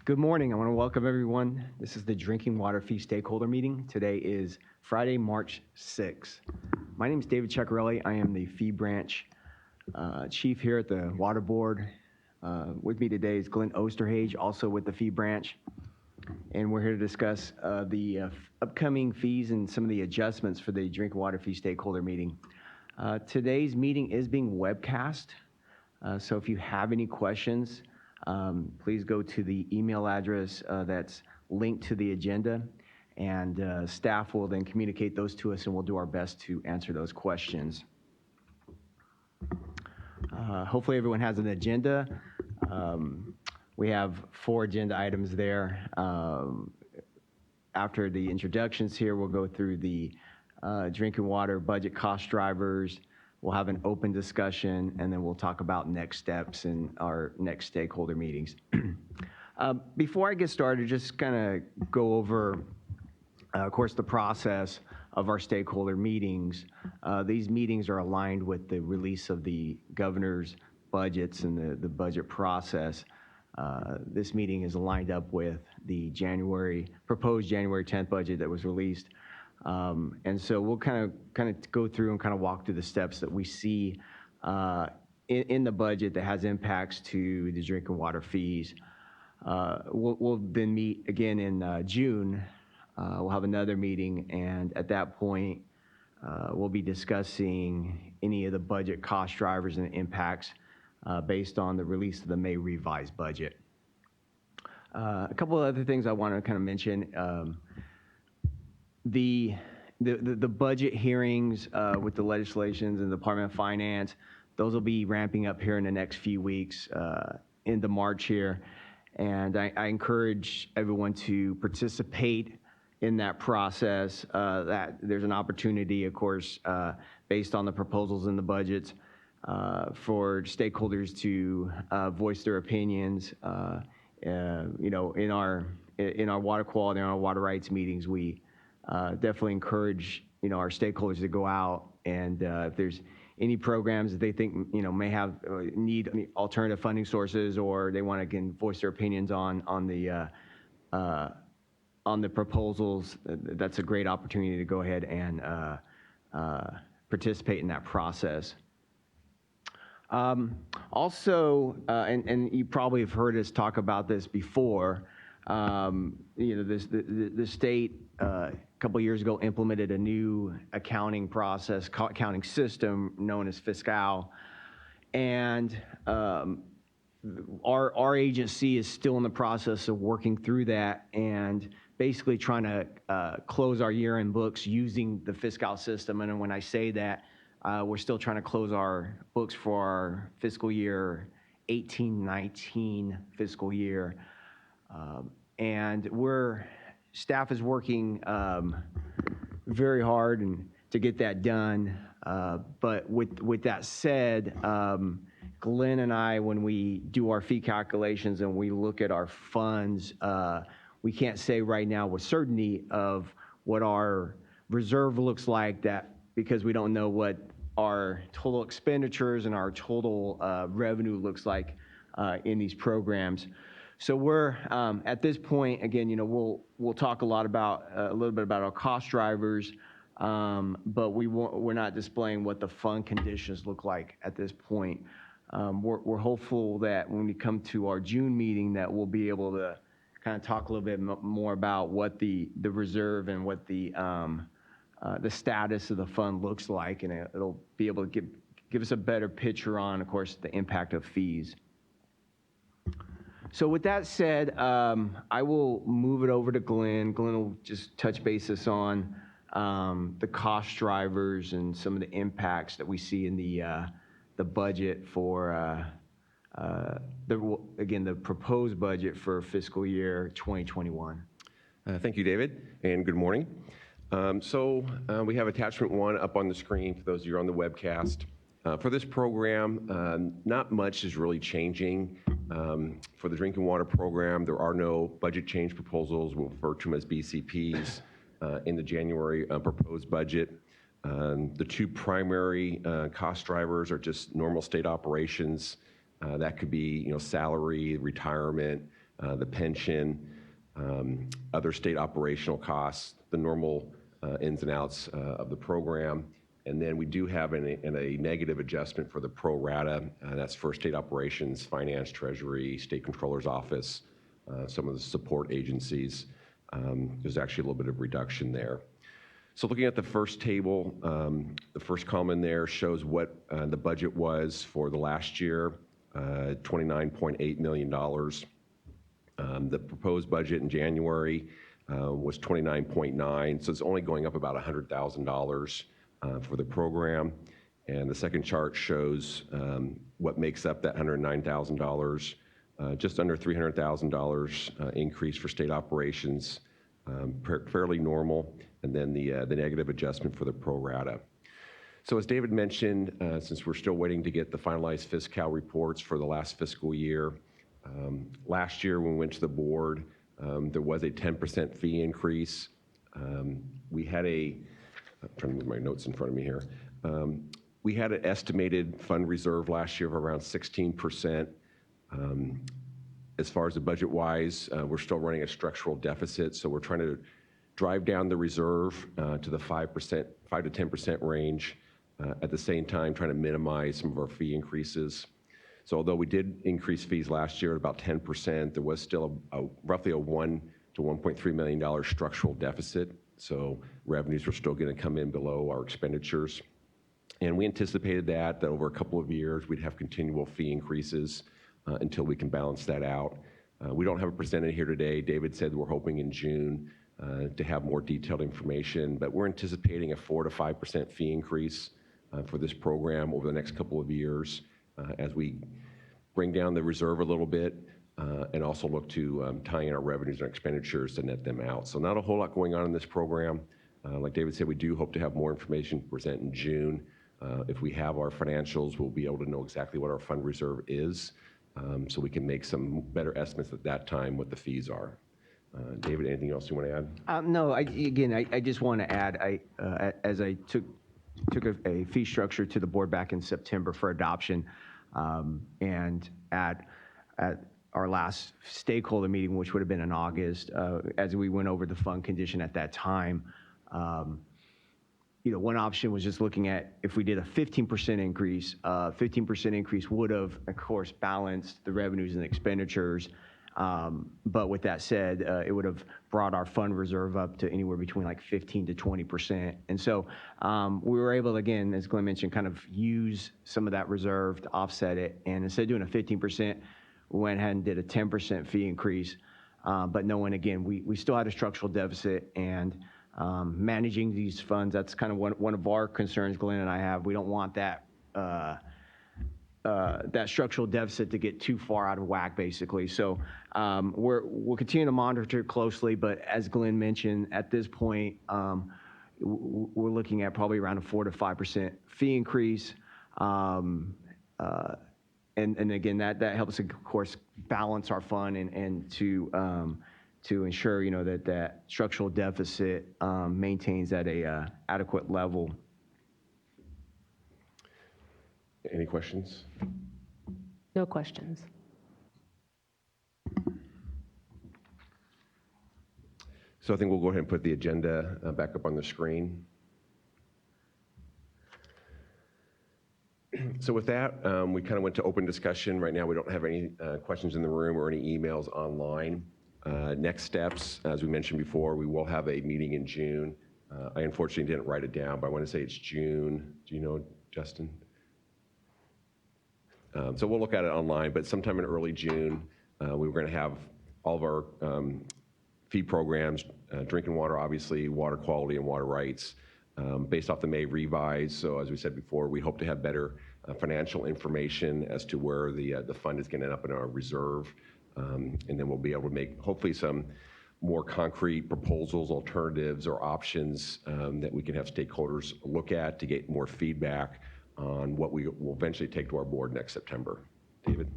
Good morning. I want to welcome everyone. This is the Drinking Water Fee Stakeholder Meeting. Today is Friday, March 6th. My name is David Ceccarelli. I am the Fee Branch Chief here at the Water Board. With me today is Glenn Osterhage, also with the Fee Branch. And we're here to discuss the upcoming fees and some of the adjustments for the Drinking Water Fee Stakeholder Meeting. Today's meeting is being webcast. So if you have any questions, please go to the email address that's linked to the agenda, and staff will then communicate those to us, and we'll do our best to answer those questions. Hopefully everyone has an agenda. We have 4 agenda items there. After the introductions here, we'll go through the drinking water budget cost drivers. We'll have an open discussion, and then we'll talk about next steps in our next stakeholder meetings. Before I get started, just kind of go over, of course, the process of our stakeholder meetings. These meetings are aligned with the release of the governor's budgets and the budget process. This meeting is lined up with the proposed January 10th budget that was released. And so we'll kind of go through and kind of walk through the steps that we see in the budget that has impacts to the drinking water fees. We'll then meet again in June. We'll have another meeting, and at that point, we'll be discussing any of the budget cost drivers and impacts based on the release of the May revised budget. A couple of other things I want to kind of mention. The budget hearings with the legislations and the Department of Finance, those will be ramping up here in the next few weeks into March here. And I encourage everyone to participate in that process. That there's an opportunity, of course, based on the proposals in the budgets, for stakeholders to voice their opinions. In our water quality and our water rights meetings, we definitely encourage our stakeholders to go out, and if there's any programs that they think may have need alternative funding sources, or they want to again voice their opinions on the proposals, that's a great opportunity to go ahead and participate in that process. Also, and you probably have heard us talk about this before. The state a couple of years ago implemented a new accounting process, accounting system known as Fiscal, and our agency is still in the process of working through that and basically trying to close our year-end books using the Fiscal system. And when I say that, we're still trying to close our books for our fiscal year 18-19 fiscal year. And staff is working very hard to get that done. But with that said, Glenn and I, when we do our fee calculations and we look at our funds, we can't say right now with certainty of what our reserve looks like, because we don't know what our total expenditures and our total revenue looks like in these programs. So we're at this point again. We'll talk a little bit about our cost drivers, but we're not displaying what the fund conditions look like at this point. We're hopeful that when we come to our June meeting, that we'll be able to kind of talk a little bit more about what the reserve and what the status of the fund looks like, and it'll be able to give us a better picture on, of course, the impact of fees. So with that said, I will move it over to Glenn. Glenn will just touch basis on the cost drivers and some of the impacts that we see in the budget for the proposed budget for fiscal year 2021. Thank you, David, and good morning. We have attachment 1 up on the screen for those of you on the webcast. For this program, not much is really changing. For the drinking water program, there are no budget change proposals. We'll refer to them as BCPs in the January proposed budget. The 2 primary cost drivers are just normal state operations. That could be salary, retirement, the pension, other state operational costs, the normal ins and outs of the program. And then we do have a negative adjustment for the pro rata. That's for state operations, finance, treasury, state controller's office, some of the support agencies. There's actually a little bit of reduction there. So looking at the first table, the first column there shows what the budget was for the last year, $29.8 million. The proposed budget in January was 29.9, so it's only going up about $100,000 for the program. And the second chart shows what makes up that $109,000, just under $300,000 increase for state operations, fairly normal, and then the negative adjustment for the pro rata. So as David mentioned, since we're still waiting to get the finalized fiscal reports for the last fiscal year, last year when we went to the board, there was a 10% fee increase. We had I'm trying to move my notes in front of me here. We had an estimated fund reserve last year of around 16%. As far as the budget-wise, we're still running a structural deficit, so we're trying to drive down the reserve to the 5 to 10% range, at the same time trying to minimize some of our fee increases. So although we did increase fees last year at about 10%, there was still roughly a $1 to $1.3 million structural deficit. So revenues were still going to come in below our expenditures. And we anticipated that over a couple of years, we'd have continual fee increases until we can balance that out. We don't have it presented here today. David said we're hoping in June to have more detailed information, but we're anticipating a 4 to 5% fee increase for this program over the next couple of years as we bring down the reserve a little bit and also look to tie in our revenues and expenditures to net them out. So not a whole lot going on in this program. Like David said, we do hope to have more information to present in June. If we have our financials, we'll be able to know exactly what our fund reserve is, so we can make some better estimates at that time what the fees are. David, anything else you want to add? No, I just want to add, as I took a fee structure to the board back in September for adoption, and at our last stakeholder meeting, which would have been in August, as we went over the fund condition at that time, one option was just looking at if we did a 15% increase. 15% increase would have, of course, balanced the revenues and expenditures. But with that said, it would have brought our fund reserve up to anywhere between like 15 to 20%. And so we were able, again, as Glenn mentioned, kind of use some of that reserve to offset it. And instead of doing a 15%, we went ahead and did a 10% fee increase. But knowing, again, we still had a structural deficit, and managing these funds, that's kind of one of our concerns Glenn and I have. We don't want that structural deficit to get too far out of whack, basically. So we'll continue to monitor it closely, but as Glenn mentioned, at this point, we're looking at probably around a 4 to 5% fee increase. And again, that helps, of course, balance our fund and to ensure, that structural deficit maintains at a adequate level. Any questions? No questions. So I think we'll go ahead and put the agenda back up on the screen. So with that, we kind of went to open discussion. Right now, we don't have any questions in the room or any emails online. Next steps, as we mentioned before, we will have a meeting in June. I unfortunately didn't write it down, but I want to say it's June. Do you know, Justin? So we'll look at it online, but sometime in early June, we were going to have all of our fee programs, drinking water, obviously, water quality and water rights, based off the May revise. So as we said before, we hope to have better financial information as to where the fund is going to end up in our reserve. And then we'll be able to make, hopefully, some more concrete proposals, alternatives, or options that we can have stakeholders look at to get more feedback on what we will eventually take to our board next September. David?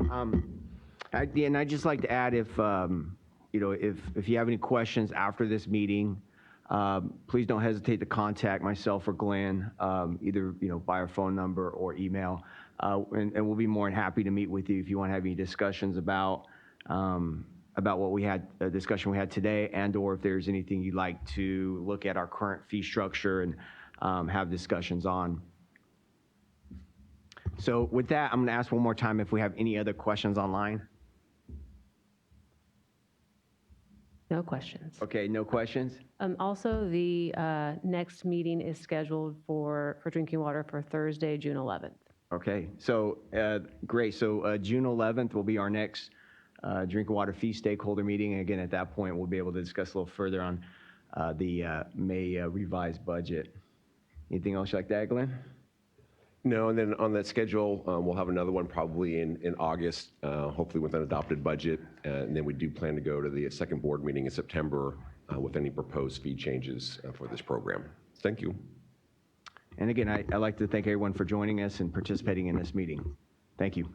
And I'd just like to add, if you have any questions after this meeting, please don't hesitate to contact myself or Glenn, either by our phone number or email, and we'll be more than happy to meet with you if you want to have any discussions about about what we had, a discussion we had today, and/or if there's anything you'd like to look at our current fee structure and have discussions on. So with that, I'm going to ask one more time if we have any other questions online. No questions. Okay, no questions? Also, the next meeting is scheduled for drinking water for Thursday, June 11th. Okay, so great. So June 11th will be our next drinking water fee stakeholder meeting. And again, at that point, we'll be able to discuss a little further on the May revised budget. Anything else like that, Glenn? No, and then on that schedule, we'll have another one probably in August, hopefully with an adopted budget. And then we do plan to go to the second board meeting in September with any proposed fee changes for this program. Thank you. And again, I'd like to thank everyone for joining us and participating in this meeting. Thank you.